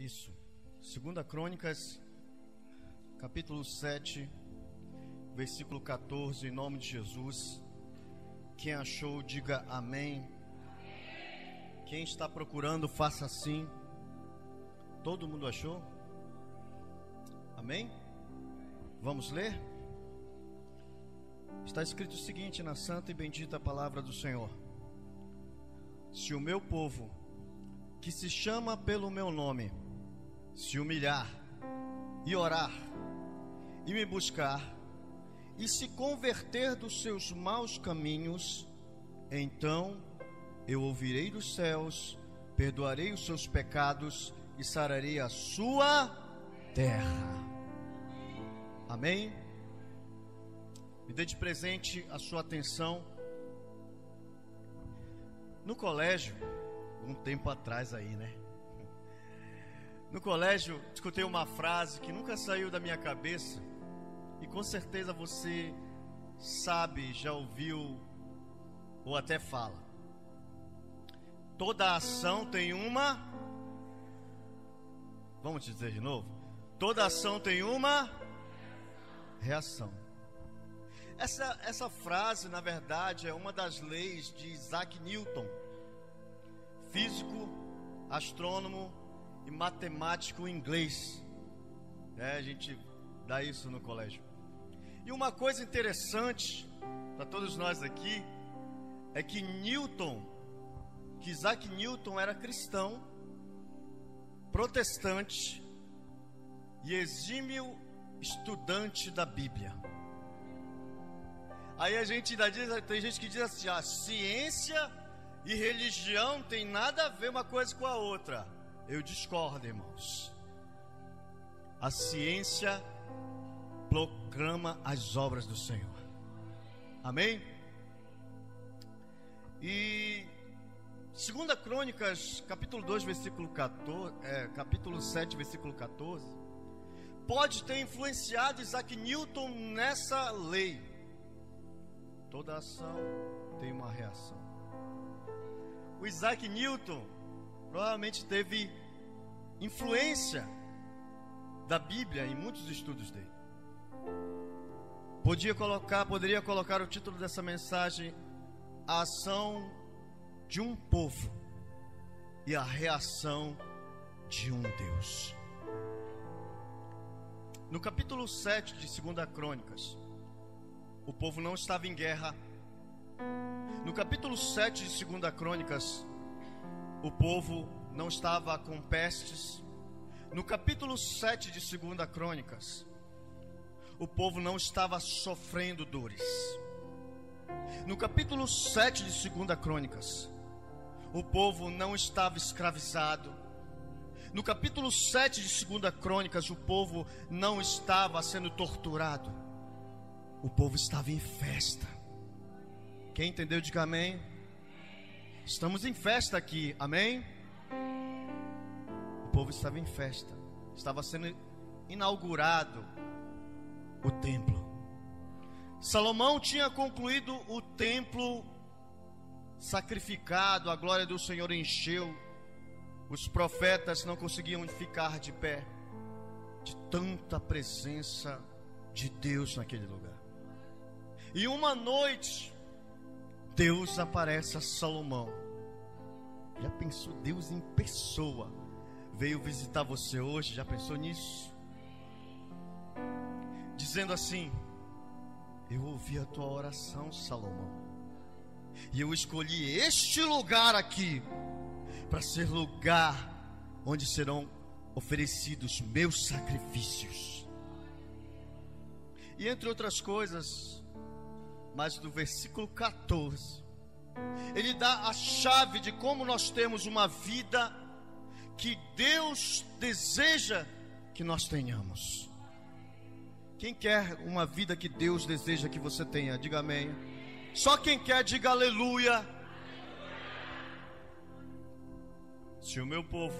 Isso. Segunda Crônicas, capítulo 7, versículo 14, em nome de Jesus. Quem achou, diga amém. Quem está procurando, faça assim. Todo mundo achou? Amém? Vamos ler? Está escrito o seguinte na santa e bendita palavra do Senhor: se o meu povo, que se chama pelo meu nome, se humilhar e orar e me buscar e se converter dos seus maus caminhos, então eu ouvirei dos céus, perdoarei os seus pecados e sararei a sua terra. Amém? Me dê de presente a sua atenção. No colégio, um tempo atrás aí, né? No colégio, escutei uma frase que nunca saiu da minha cabeça, e com certeza você sabe, já ouviu, ou até fala. Toda ação tem uma... Vamos dizer de novo? Toda ação tem uma reação. Essa frase, na verdade, é uma das leis de Isaac Newton, físico, astrônomo e matemático inglês. A gente dá isso no colégio. E uma coisa interessante para todos nós aqui é que Isaac Newton era cristão, protestante e exímio estudante da Bíblia. Aí a gente ainda diz, tem gente que diz assim: a ciência e religião tem nada a ver uma coisa com a outra. Eu discordo, irmãos. A ciência proclama as obras do Senhor. Amém? E 2 Crônicas, capítulo 2, versículo 14, capítulo 7, versículo 14, pode ter influenciado Isaac Newton nessa lei. Toda ação tem uma reação. O Isaac Newton provavelmente teve influência da Bíblia em muitos estudos dele. Poderia colocar o título dessa mensagem: a ação de um povo e a reação de um Deus. No capítulo 7 de 2 Crônicas, o povo não estava em guerra. No capítulo 7 de 2 Crônicas, o povo não estava com pestes. No capítulo 7 de 2 Crônicas, o povo não estava sofrendo dores. No capítulo 7 de 2 Crônicas, o povo não estava escravizado. No capítulo 7 de 2 Crônicas, o povo não estava sendo torturado. O povo estava em festa. Quem entendeu, diga amém. Estamos em festa aqui, amém? O povo estava em festa. Estava sendo inaugurado o templo. Salomão tinha concluído o templo sacrificado, a glória do Senhor encheu. Os profetas não conseguiam ficar de pé, de tanta presença de Deus naquele lugar. E uma noite, Deus aparece a Salomão. Já pensou? Deus em pessoa veio visitar você hoje? Já pensou nisso? Dizendo assim: eu ouvi a tua oração, Salomão, e eu escolhi este lugar aqui para ser lugar onde serão oferecidos meus sacrifícios. E entre outras coisas, mas do versículo 14, ele dá a chave de como nós temos uma vida que Deus deseja que nós tenhamos. Quem quer uma vida que Deus deseja que você tenha? Diga amém. Só quem quer, diga aleluia. Se o meu povo,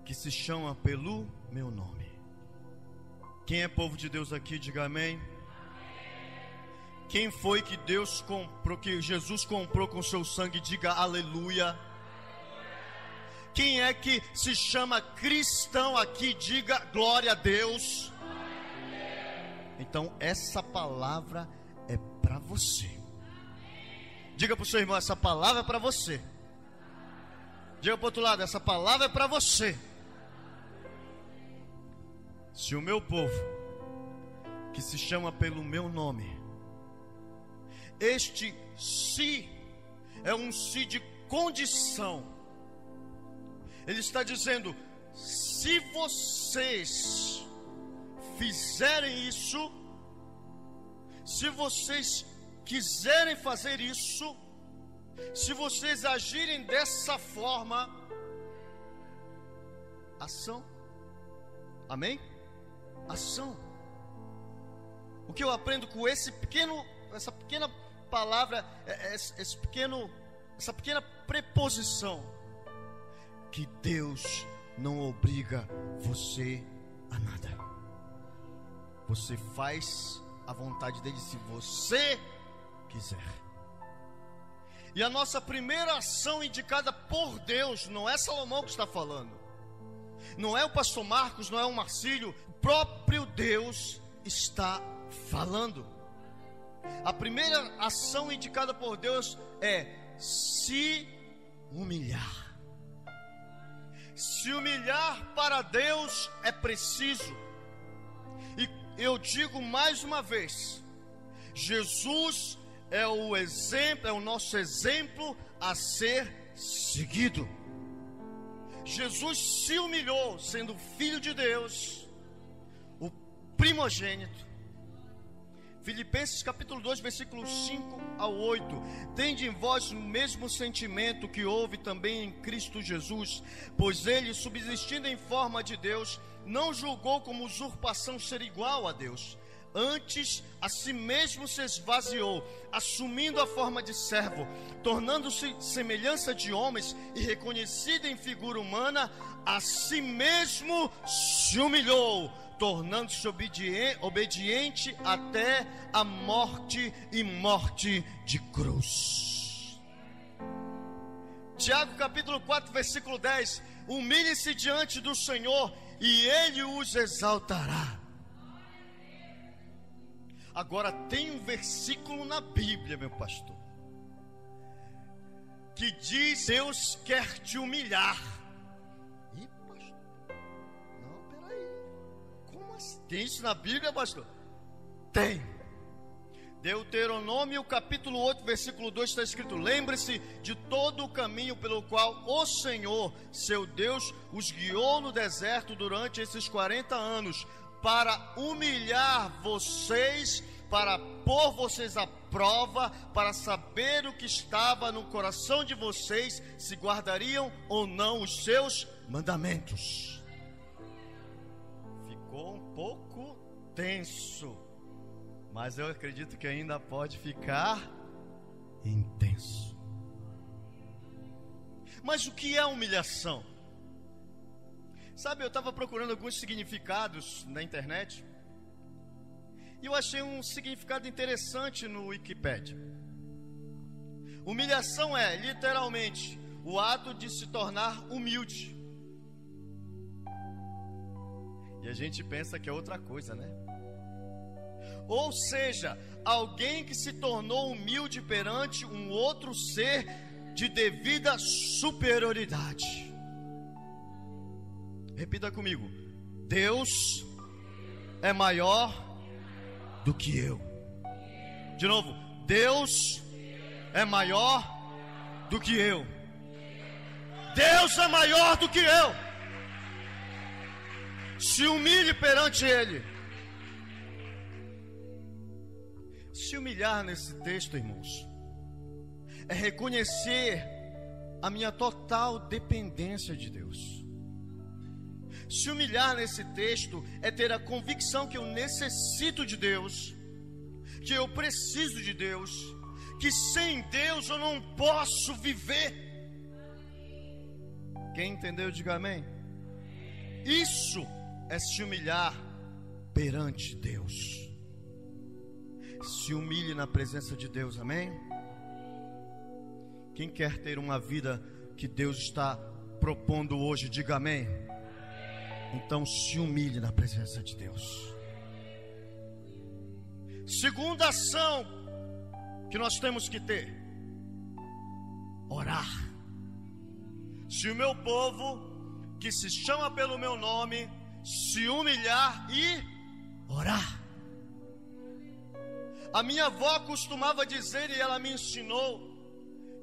que se chama pelo meu nome. Quem é povo de Deus aqui? Diga amém. Quem foi que Deus comprou, que Jesus comprou com seu sangue? Diga aleluia. Quem é que se chama cristão aqui? Diga glória a Deus. Então essa palavra é para você. Diga para o seu irmão, essa palavra é para você. Diga para o outro lado, essa palavra é para você. Se o meu povo, que se chama pelo meu nome, este se é um se de condição. Ele está dizendo: se vocês fizerem isso, se vocês quiserem fazer isso, se vocês agirem dessa forma, ação. Amém? Ação. O que eu aprendo com essa pequena palavra, essa pequena preposição, que Deus não obriga você a nada. Você faz a vontade dele se você quiser. E a nossa primeira ação indicada por Deus, não é Salomão que está falando, não é o pastor Marcos, não é o Marcílio, o próprio Deus está falando. A primeira ação indicada por Deus é se humilhar. Se humilhar para Deus é preciso. E eu digo mais uma vez, Jesus é o exemplo, é o nosso exemplo a ser seguido. Jesus se humilhou, sendo filho de Deus, o primogênito. Filipenses capítulo 2, versículos 5 ao 8. Tende em vós o mesmo sentimento que houve também em Cristo Jesus, pois ele, subsistindo em forma de Deus, não julgou como usurpação ser igual a Deus. Antes, a si mesmo se esvaziou, assumindo a forma de servo, tornando-se semelhança de homens e reconhecido em figura humana, a si mesmo se humilhou, tornando-se obediente até a morte e morte de cruz. Tiago capítulo 4, versículo 10. Humilhe-se diante do Senhor e Ele os exaltará. Agora tem um versículo na Bíblia, meu pastor, que diz: Deus quer te humilhar. Ih, pastor, não, peraí, como assim? Tem isso na Bíblia, pastor? Tem. Deuteronômio capítulo 8, versículo 2 está escrito: lembre-se de todo o caminho pelo qual o Senhor, seu Deus, os guiou no deserto durante esses 40 anos, para humilhar vocês, para pôr vocês à prova, para saber o que estava no coração de vocês, se guardariam ou não os seus mandamentos. Ficou um pouco tenso, mas eu acredito que ainda pode ficar intenso. Mas o que é humilhação? Sabe, eu estava procurando alguns significados na internet e eu achei um significado interessante no Wikipedia. Humilhação é literalmente o ato de se tornar humilde. E a gente pensa que é outra coisa, né? Ou seja, alguém que se tornou humilde perante um outro ser de devida superioridade. Repita comigo: Deus é maior do que eu. De novo: Deus é maior do que eu. Deus é maior do que eu. Se humilhe perante Ele. Se humilhar nesse texto, irmãos, é reconhecer a minha total dependência de Deus. Se humilhar nesse texto é ter a convicção que eu necessito de Deus, que eu preciso de Deus, que sem Deus eu não posso viver. Quem entendeu, diga amém. Isso é se humilhar perante Deus. Se humilhe na presença de Deus, amém? Quem quer ter uma vida que Deus está propondo hoje, diga amém. Então se humilhe na presença de Deus. Segunda ação que nós temos que ter: orar. Se o meu povo, que se chama pelo meu nome, se humilhar e orar. A minha avó costumava dizer, e ela me ensinou,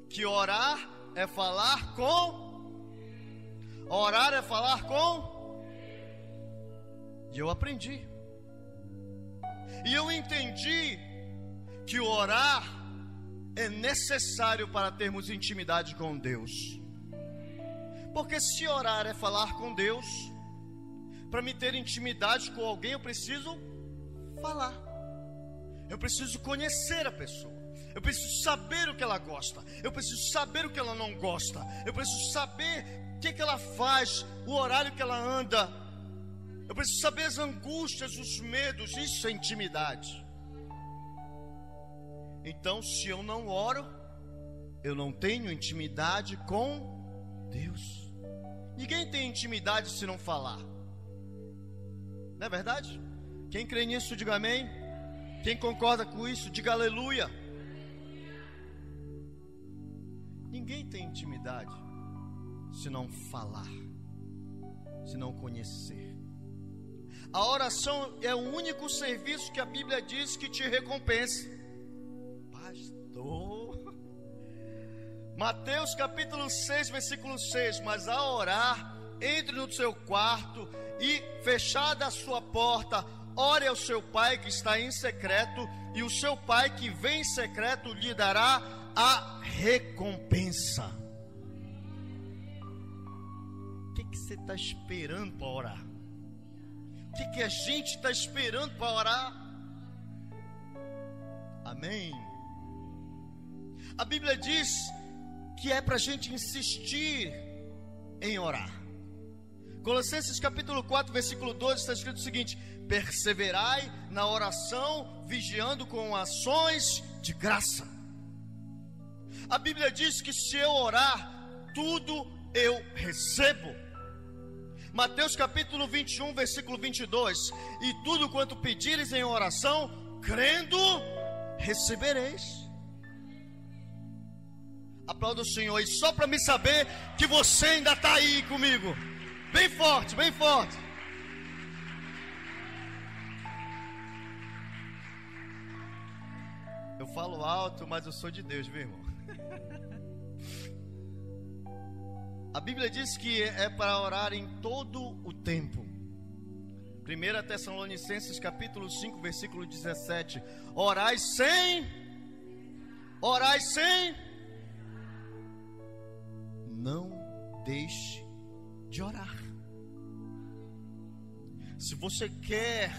que orar é falar com. Orar é falar com. E eu aprendi. E eu entendi que o orar é necessário para termos intimidade com Deus. Porque se orar é falar com Deus, para me ter intimidade com alguém eu preciso falar. Eu preciso conhecer a pessoa. Eu preciso saber o que ela gosta. Eu preciso saber o que ela não gosta. Eu preciso saber o que ela faz, o horário que ela anda. Eu preciso saber as angústias, os medos. Isso é intimidade. Então, se eu não oro, eu não tenho intimidade com Deus. Ninguém tem intimidade se não falar. Não é verdade? Quem crê nisso, diga amém. Quem concorda com isso, diga aleluia. Ninguém tem intimidade se não falar, se não conhecer. A oração é o único serviço que a Bíblia diz que te recompensa. Pastor, Mateus capítulo 6, versículo 6: mas ao orar, entre no seu quarto e, fechada a sua porta, ore ao seu pai que está em secreto, e o seu pai que vem em secreto lhe dará a recompensa. O que você está esperando para orar? O que a gente está esperando para orar? Amém. A Bíblia diz que é para a gente insistir em orar. Colossenses capítulo 4, versículo 12, está escrito o seguinte: perseverai na oração, vigiando com ações de graça. A Bíblia diz que se eu orar, tudo eu recebo. Mateus capítulo 21, versículo 22: e tudo quanto pedires em oração, crendo, recebereis. Aplauda o Senhor, e só para me saber que você ainda está aí comigo. Bem forte, bem forte. Eu falo alto, mas eu sou de Deus, meu irmão. A Bíblia diz que é para orar em todo o tempo. 1 Tessalonicenses capítulo 5, versículo 17: orai sem. Não deixe de orar. Se você quer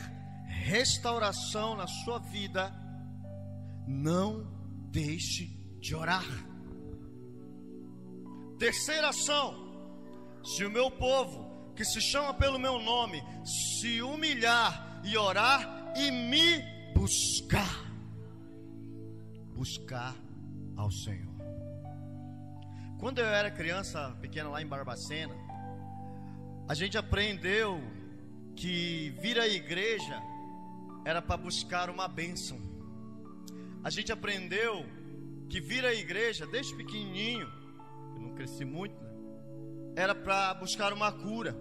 restauração na sua vida, não deixe de orar. Terceira ação: se o meu povo, que se chama pelo meu nome, se humilhar e orar e me buscar ao Senhor. Quando eu era criança pequena lá em Barbacena, a gente aprendeu que vir à igreja era para buscar uma bênção. A gente aprendeu que vir à igreja, desde pequenininho, eu não cresci muito, né? Era para buscar uma cura.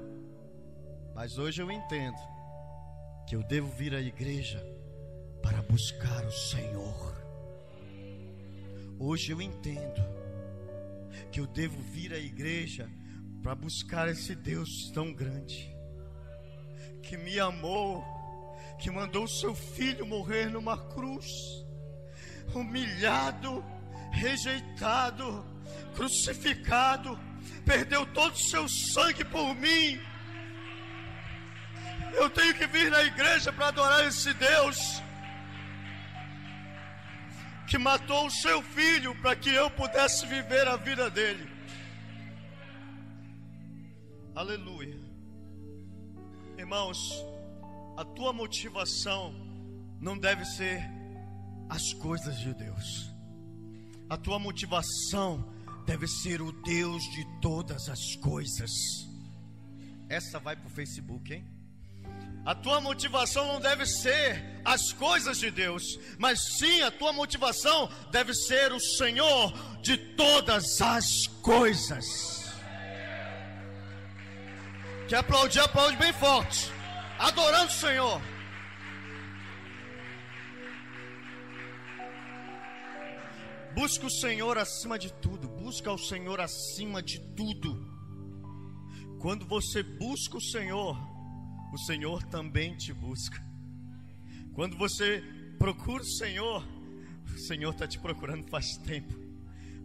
Mas hoje eu entendo que eu devo vir à igreja para buscar o Senhor. Hoje eu entendo que eu devo vir à igreja para buscar esse Deus tão grande, que me amou, que mandou o seu filho morrer numa cruz, humilhado, rejeitado, crucificado, perdeu todo o seu sangue por mim. Eu tenho que vir na igreja para adorar esse Deus que matou o seu filho para que eu pudesse viver a vida dele. Aleluia. Irmãos, a tua motivação não deve ser as coisas de Deus. A tua motivação deve ser o Deus de todas as coisas. Essa vai para o Facebook, hein? A tua motivação não deve ser as coisas de Deus, mas sim a tua motivação deve ser o Senhor de todas as coisas. Quer aplaudir? Aplaude bem forte, adorando o Senhor. Busca o Senhor acima de tudo. Busca o Senhor acima de tudo. Quando você busca o Senhor também te busca. Quando você procura o Senhor está te procurando faz tempo.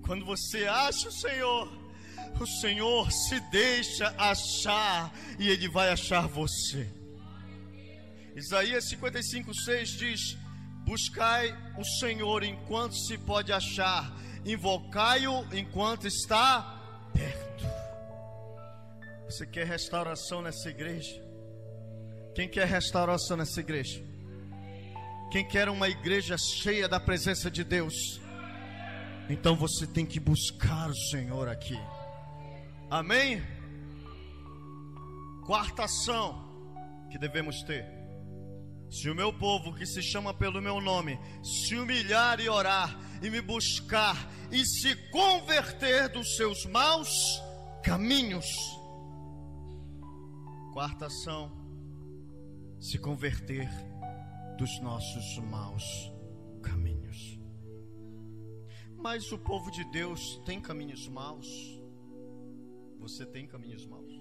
Quando você acha o Senhor se deixa achar, e Ele vai achar você. Isaías 55:6 diz: buscai o Senhor enquanto se pode achar, invocai-o enquanto está perto. Você quer restauração nessa igreja? Quem quer restauração nessa igreja? Quem quer uma igreja cheia da presença de Deus? Então você tem que buscar o Senhor aqui. Amém? Quarta ação que devemos ter: se o meu povo, que se chama pelo meu nome, se humilhar e orar, e me buscar, e se converter dos seus maus caminhos. Quarta ação: se converter dos nossos maus caminhos. Mas o povo de Deus tem caminhos maus? Você tem caminhos maus?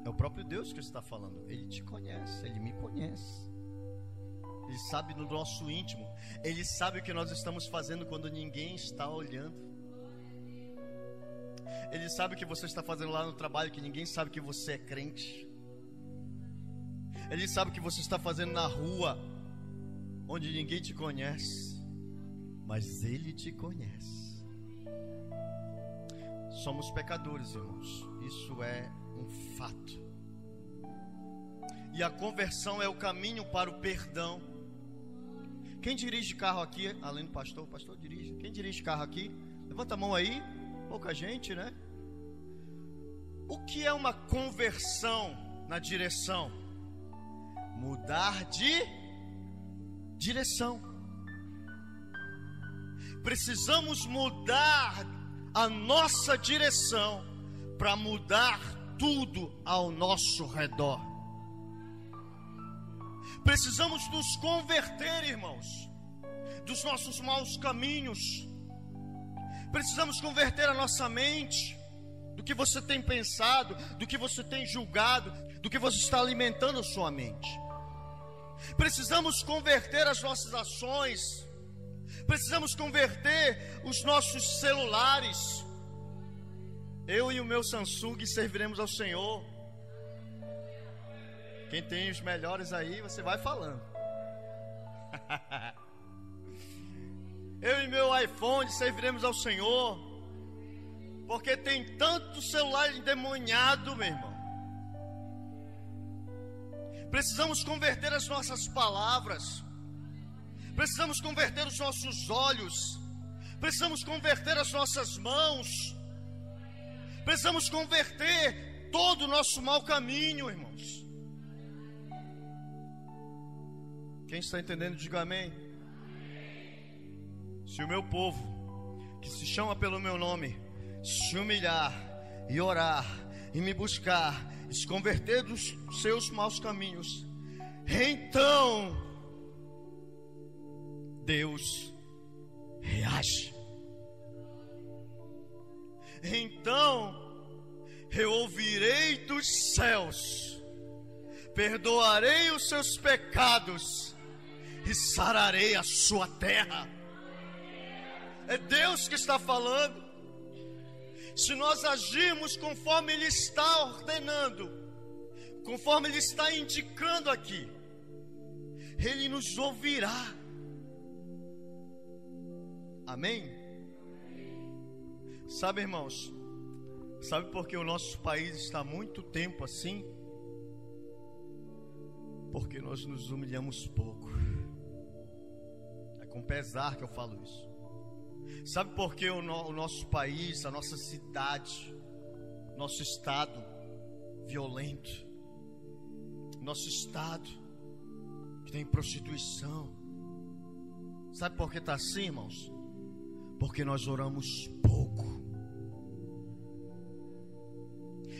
É o próprio Deus que está falando. Ele te conhece, Ele me conhece. Ele sabe no nosso íntimo. Ele sabe o que nós estamos fazendo quando ninguém está olhando. Ele sabe o que você está fazendo lá no trabalho, que ninguém sabe que você é crente. Ele sabe o que você está fazendo na rua, onde ninguém te conhece, mas Ele te conhece. Somos pecadores, irmãos. Isso é um fato. E a conversão é o caminho para o perdão. Quem dirige carro aqui, além do pastor? O pastor dirige. Quem dirige carro aqui? Levanta a mão aí. Pouca gente, né? O que é uma conversão na direção? Mudar de direção. Precisamos mudar a nossa direção para mudar tudo ao nosso redor. Precisamos nos converter, irmãos, dos nossos maus caminhos. Precisamos converter a nossa mente do que você tem pensado, do que você tem julgado, do que você está alimentando a sua mente. Precisamos converter as nossas ações. Precisamos converter os nossos celulares. Eu e o meu Samsung serviremos ao Senhor. Quem tem os melhores aí, você vai falando. Eu e meu iPhone serviremos ao Senhor. Porque tem tanto celular endemoniado, meu irmão. Precisamos converter as nossas palavras. Precisamos converter os nossos olhos. Precisamos converter as nossas mãos. Precisamos converter todo o nosso mau caminho, irmãos. Quem está entendendo, diga amém. Se o meu povo, que se chama pelo meu nome, se humilhar e orar e me buscar, e se converter dos seus maus caminhos, então Deus reage. Então eu ouvirei dos céus, perdoarei os seus pecados e sararei a sua terra. É Deus que está falando. Se nós agirmos conforme Ele está ordenando, conforme Ele está indicando aqui, Ele nos ouvirá. Amém? Sabe, irmãos, sabe por que o nosso país está há muito tempo assim? Porque nós nos humilhamos pouco. É com pesar que eu falo isso. Sabe por que o nosso país, a nossa cidade, nosso estado violento, nosso estado que tem prostituição? Sabe por que está assim, irmãos? Porque nós oramos pouco.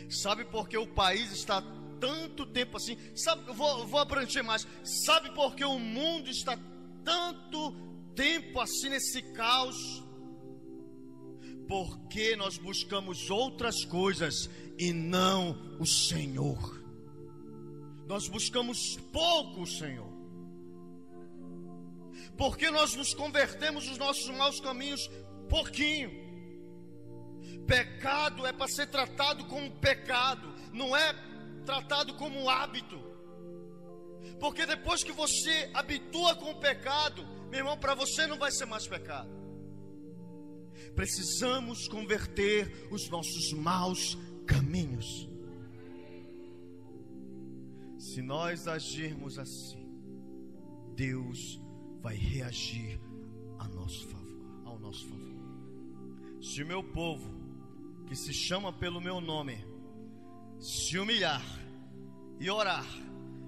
Sabe por que o país está tanto tempo assim? Sabe, eu vou abranger mais. Sabe por que o mundo está tanto tempo assim nesse caos? Porque nós buscamos outras coisas e não o Senhor. Nós buscamos pouco o Senhor. Porque nós nos convertemos dos nossos maus caminhos pouquinho. Pecado é para ser tratado como pecado, não é tratado como hábito. Porque depois que você habitua com o pecado, meu irmão, para você não vai ser mais pecado. Precisamos converter os nossos maus caminhos. Se nós agirmos assim, Deus vai reagir ao nosso favor. Se o meu povo, que se chama pelo meu nome, se humilhar e orar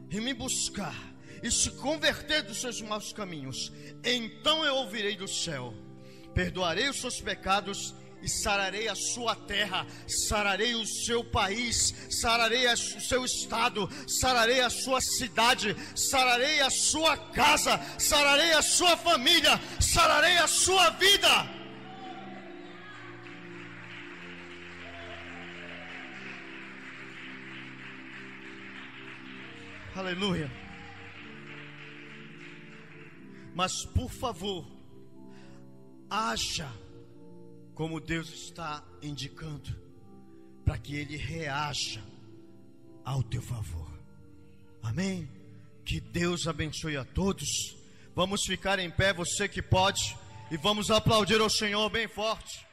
e me buscar e se converter dos seus maus caminhos, então eu ouvirei do céu, perdoarei os seus pecados e sararei a sua terra, sararei o seu país, sararei o seu estado, sararei a sua cidade, sararei a sua casa, sararei a sua família, sararei a sua vida. Aleluia. Mas por favor, haja como Deus está indicando, para que Ele reaja ao teu favor. Amém? Que Deus abençoe a todos. Vamos ficar em pé, você que pode, e vamos aplaudir ao Senhor bem forte.